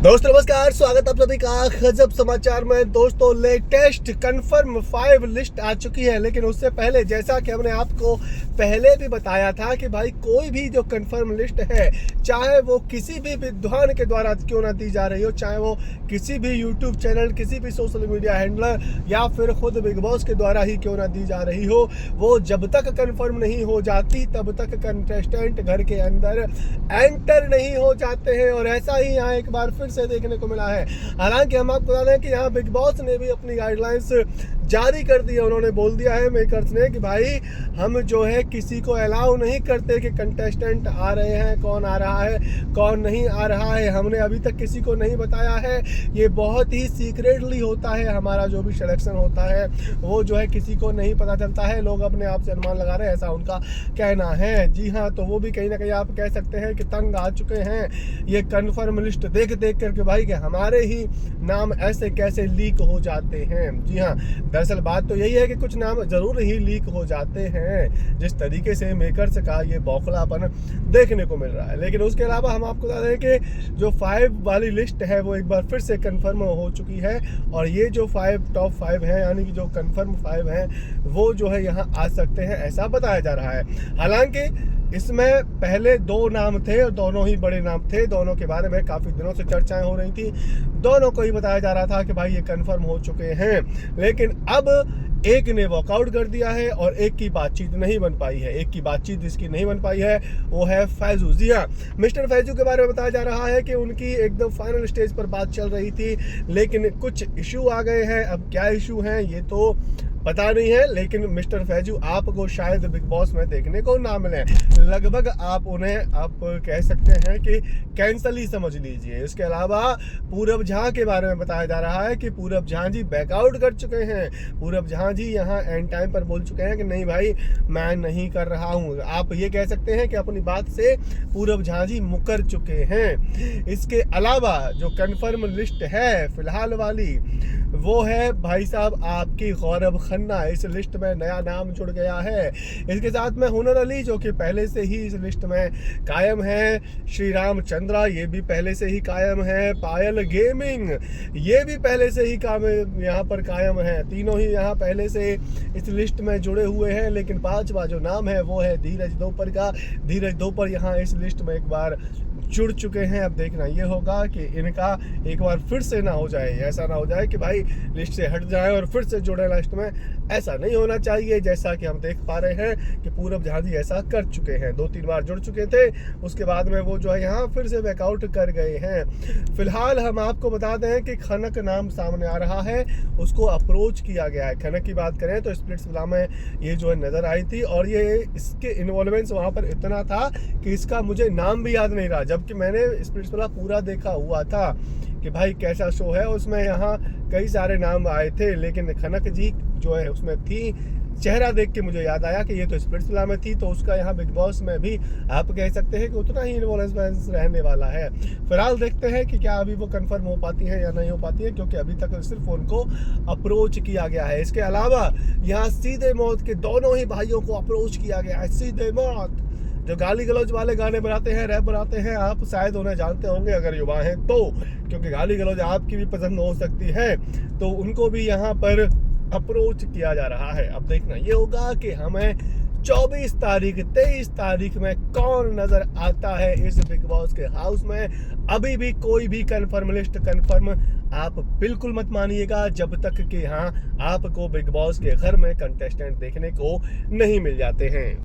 दोस्तों नमस्कार, स्वागत आप सभी का गजब समाचार में। दोस्तों लेटेस्ट कंफर्म 5 लिस्ट आ चुकी है, लेकिन उससे पहले जैसा कि हमने आपको पहले भी बताया था कि भाई कोई भी जो कंफर्म लिस्ट है, चाहे वो किसी भी विद्वान के द्वारा क्यों ना दी जा रही हो, चाहे वो किसी भी यूट्यूब चैनल, किसी भी सोशल मीडिया हैंडलर या फिर खुद बिग बॉस के द्वारा ही क्यों ना दी जा रही हो, वो जब तक कंफर्म नहीं हो जाती तब तक कंटेस्टेंट घर के अंदर एंटर नहीं हो जाते हैं। और ऐसा ही यहाँ एक बार फिर से देखने को मिला है। हालांकि हम आपको बता दें कि यहाँ बिग बॉस ने भी अपनी गाइडलाइंस जारी कर दी है। उन्होंने बोल दिया है मेकर्स ने कि भाई हम जो है किसी को अलाउ नहीं करते कि कंटेस्टेंट आ रहे हैं, कौन आ रहा है कौन नहीं आ रहा है, हमने अभी तक किसी को नहीं बताया है। ये बहुत ही सीक्रेटली होता है, हमारा जो भी सिलेक्शन होता है वो जो है किसी को नहीं पता चलता है। लोग अपने आप से अनुमान लगा रहे हैं, ऐसा उनका कहना है। जी हाँ, तो वो भी कहीं ना कहीं आप कह सकते हैं कि तंग आ चुके हैं ये कन्फर्म लिस्ट देख करके भाई कि हमारे ही नाम ऐसे कैसे लीक हो जाते हैं। जी हाँ, दरअसल बात तो यही है कि कुछ नाम जरूर ही लीक हो जाते हैं, जिस तरीके से मेकर्स का ये बौखलापन देखने को मिल रहा है। लेकिन उसके अलावा हम आपको बता दें कि जो 5 वाली लिस्ट है वो एक बार फिर से कंफर्म हो चुकी है। और ये जो टॉप 5 है, यानी कि जो कंफर्म 5 हैं, वो जो है यहाँ आ सकते हैं, ऐसा बताया जा रहा है। हालांकि इसमें पहले 2 नाम थे और दोनों ही बड़े नाम थे। दोनों के बारे में काफ़ी दिनों से चर्चाएं हो रही थी, दोनों को ही बताया जा रहा था कि भाई ये कंफर्म हो चुके हैं। लेकिन अब एक ने वॉकआउट कर दिया है और एक की बातचीत नहीं बन पाई है। एक की बातचीत जिसकी नहीं बन पाई है वो है फैजू। जी हाँ, मिस्टर फैजू के बारे में बताया जा रहा है कि उनकी एकदम फाइनल स्टेज पर बात चल रही थी, लेकिन कुछ इशू आ गए हैं। अब क्या इशू हैं ये तो पता नहीं है, लेकिन मिस्टर फैजू आपको शायद बिग बॉस में देखने को ना मिले। लगभग आप उन्हें आप कह सकते हैं कि कैंसल ही समझ लीजिए। इसके अलावा पूरब झा के बारे में बताया जा रहा है कि पूरब झा जी बैकआउट कर चुके हैं। पूरब झा जी यहाँ एंड टाइम पर बोल चुके हैं कि नहीं भाई मैं नहीं कर रहा हूँ। आप ये कह सकते हैं कि अपनी बात से पूरब झा जी मुकर चुके हैं। इसके अलावा जो कन्फर्म लिस्ट है फिलहाल वाली, वो है भाई साहब आपकी गौरव खन्ना। इस लिस्ट में नया नाम जुड़ गया है। इसके साथ में हुनर अली जो कि पहले से ही इस लिस्ट में कायम है। श्री राम चंद्रा ये भी पहले से ही कायम है। पायल गेमिंग ये भी पहले से ही यहाँ पर कायम है। तीनों ही यहाँ पहले से इस लिस्ट में जुड़े हुए हैं। लेकिन 5वां जो नाम है वो है धीरज दोपहर का। धीरज दोपहर यहाँ इस लिस्ट में एक बार जुड़ चुके हैं। अब देखना ये होगा कि इनका एक बार फिर से ना हो जाए, ऐसा ना हो जाए कि भाई लिस्ट से हट जाए और फिर से जुड़े लिस्ट में। ऐसा नहीं होना चाहिए, जैसा कि हम देख पा रहे हैं कि पूरब झा जी ऐसा कर चुके हैं। 2-3 बार जुड़ चुके थे, उसके बाद में वो जो है यहाँ फिर से बैकआउट कर गए हैं। फिलहाल हम आपको बता दें कि खनक नाम सामने आ रहा है, उसको अप्रोच किया गया है। खनक की बात करें तो स्प्लिट्सविला में ये जो है नजर आई थी और ये इसके इन्वॉल्वमेंट्स वहाँ पर इतना था कि इसका मुझे नाम भी याद नहीं रहा, जबकि मैंने स्प्लिट्सविला पूरा देखा हुआ था कि भाई कैसा शो है। उसमें यहाँ कई सारे नाम आए थे, लेकिन खनक जी जो है उसमें थी। चेहरा देख के मुझे याद आया कि ये तो स्प्लिट्सविला में थी, तो उसका यहाँ बिग बॉस में भी आप कह सकते हैं कि उतना ही इन्वॉल्वमेंट रहने वाला है। फिलहाल देखते हैं कि क्या अभी वो कंफर्म हो पाती है या नहीं हो पाती है, क्योंकि अभी तक सिर्फ उनको अप्रोच किया गया है। इसके अलावा यहाँ सीधे मौत के दोनों ही भाइयों को अप्रोच किया गया है। सीधे मौत जो गाली गलौज वाले गाने बनाते हैं, रैप बनाते हैं, आप शायद उन्हें जानते होंगे अगर युवा हैं तो, क्योंकि गाली गलौज आपकी भी पसंद हो सकती है, तो उनको भी यहाँ पर अप्रोच किया जा रहा है। अब देखना ये होगा कि हमें 24 तारीख 23 तारीख में कौन नजर आता है इस बिग बॉस के हाउस में। अभी भी कोई भी कंफर्म लिस्ट कंफर्म आप बिल्कुल मत मानिएगा जब तक कि हाँ आपको बिग बॉस के घर में कंटेस्टेंट देखने को नहीं मिल जाते हैं।